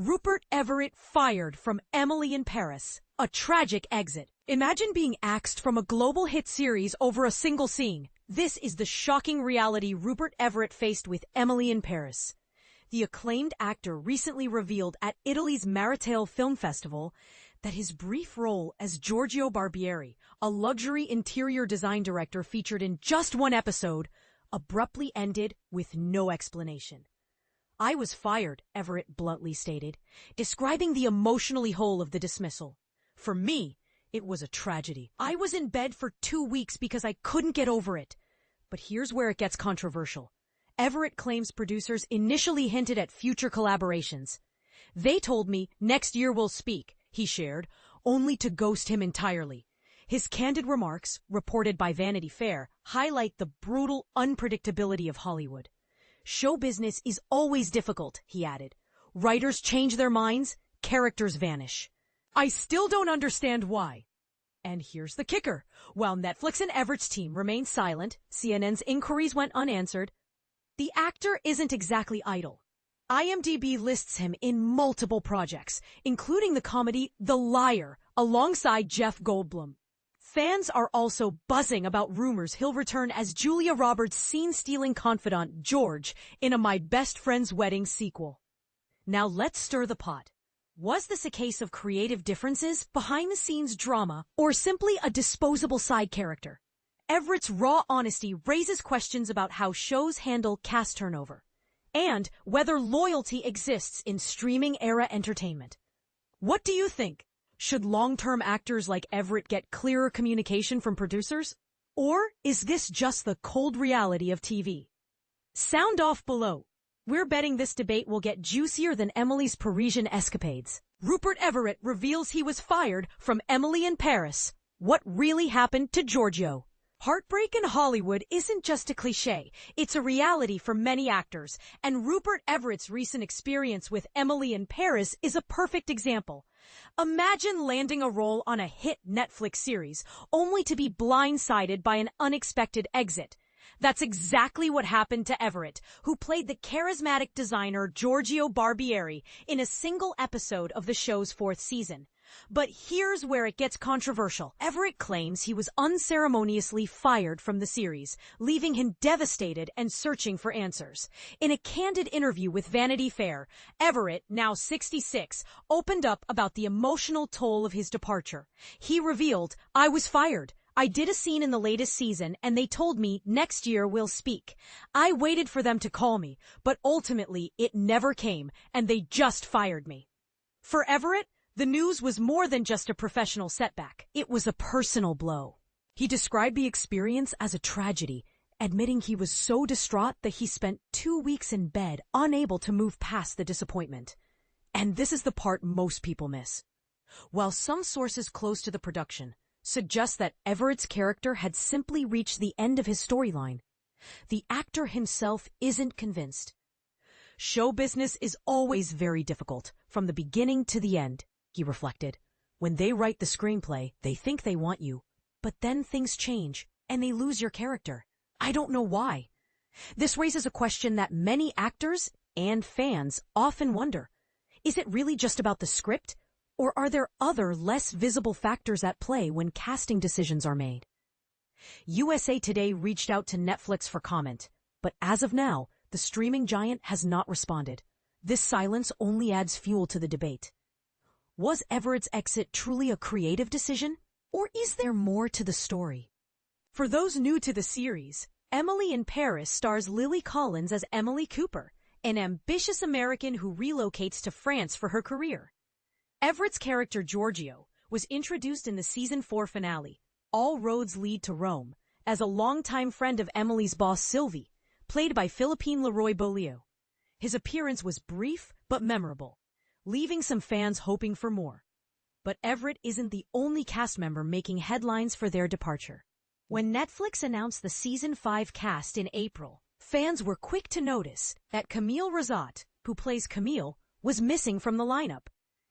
Rupert Everett fired from Emily in Paris. A tragic exit. Imagine being axed from a global hit series over a single scene. This is the shocking reality Rupert Everett faced with Emily in Paris. The acclaimed actor recently revealed at Italy's Maritale Film Festival that his brief role as Giorgio Barbieri, a luxury interior design director featured in just one episode, abruptly ended with no explanation. "I was fired," Everett bluntly stated, describing the emotionally whole of the dismissal. "For me, it was a tragedy. I was in bed for 2 weeks because I couldn't get over it." But here's where it gets controversial. Everett claims producers initially hinted at future collaborations. "They told me next year we'll speak," he shared, only to ghost him entirely. His candid remarks, reported by Vanity Fair, highlight the brutal unpredictability of Hollywood. "Show business is always difficult," he added. "Writers change their minds, characters vanish. I still don't understand why." And here's the kicker. While Netflix and Everett's team remained silent, CNN's inquiries went unanswered. The actor isn't exactly idle. IMDb lists him in multiple projects, including the comedy The Liar, alongside Jeff Goldblum. Fans are also buzzing about rumors he'll return as Julia Roberts' scene-stealing confidant, George, in a My Best Friend's Wedding sequel. Now let's stir the pot. Was this a case of creative differences, behind-the-scenes drama, or simply a disposable side character? Everett's raw honesty raises questions about how shows handle cast turnover, and whether loyalty exists in streaming-era entertainment. What do you think? Should long-term actors like Everett get clearer communication from producers? Or is this just the cold reality of TV? Sound off below. We're betting this debate will get juicier than Emily's Parisian escapades. Rupert Everett reveals he was fired from Emily in Paris. What really happened to Giorgio? Heartbreak in Hollywood isn't just a cliche, it's a reality for many actors, and Rupert Everett's recent experience with Emily in Paris is a perfect example. Imagine landing a role on a hit Netflix series, only to be blindsided by an unexpected exit. That's exactly what happened to Everett, who played the charismatic designer Giorgio Barbieri in a single episode of the show's 4th season. But here's where it gets controversial. Everett claims he was unceremoniously fired from the series, leaving him devastated and searching for answers. In a candid interview with Vanity Fair, Everett, now 66, opened up about the emotional toll of his departure. He revealed, "I was fired. I did a scene in the latest season, and they told me next year we'll speak. I waited for them to call me, but ultimately it never came, and they just fired me." For Everett, the news was more than just a professional setback. It was a personal blow. He described the experience as a tragedy, admitting he was so distraught that he spent 2 weeks in bed, unable to move past the disappointment. And this is the part most people miss. While some sources close to the production suggest that Everett's character had simply reached the end of his storyline, the actor himself isn't convinced. "Show business is always very difficult, from the beginning to the end," he reflected. "When they write the screenplay, they think they want you, but then things change, and they lose your character. I don't know why." This raises a question that many actors and fans often wonder. Is it really just about the script, or are there other, less visible factors at play when casting decisions are made? USA Today reached out to Netflix for comment, but as of now, the streaming giant has not responded. This silence only adds fuel to the debate. Was Everett's exit truly a creative decision, or is there more to the story? For those new to the series, Emily in Paris stars Lily Collins as Emily Cooper, an ambitious American who relocates to France for her career. Everett's character Giorgio was introduced in the season 4 finale, All Roads Lead to Rome, as a longtime friend of Emily's boss Sylvie, played by Philippine Leroy Beaulieu. His appearance was brief but memorable, leaving some fans hoping for more. But Everett isn't the only cast member making headlines for their departure. When Netflix announced the season 5 cast in April, fans were quick to notice that Camille Rosat, who plays Camille, was missing from the lineup.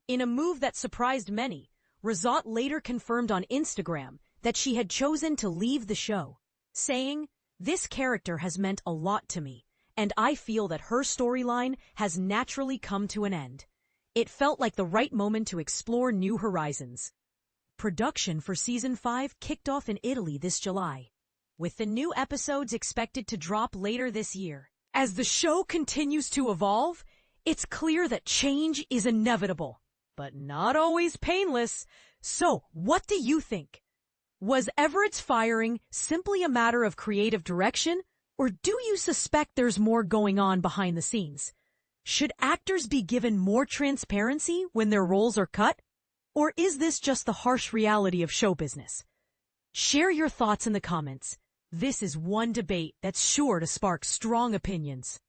In a move that surprised many, Rosat later confirmed on Instagram that she had chosen to leave the show, saying, "This character has meant a lot to me, and I feel that her storyline has naturally come to an end. It felt like the right moment to explore new horizons. Production for Season 5 kicked off in Italy this July, with the new episodes expected to drop later this year. As the show continues to evolve, it's clear that change is inevitable, but not always painless. So, what do you think? Was Everett's firing simply a matter of creative direction, or do you suspect there's more going on behind the scenes? Should actors be given more transparency when their roles are cut? Or is this just the harsh reality of show business? Share your thoughts in the comments. This is one debate that's sure to spark strong opinions.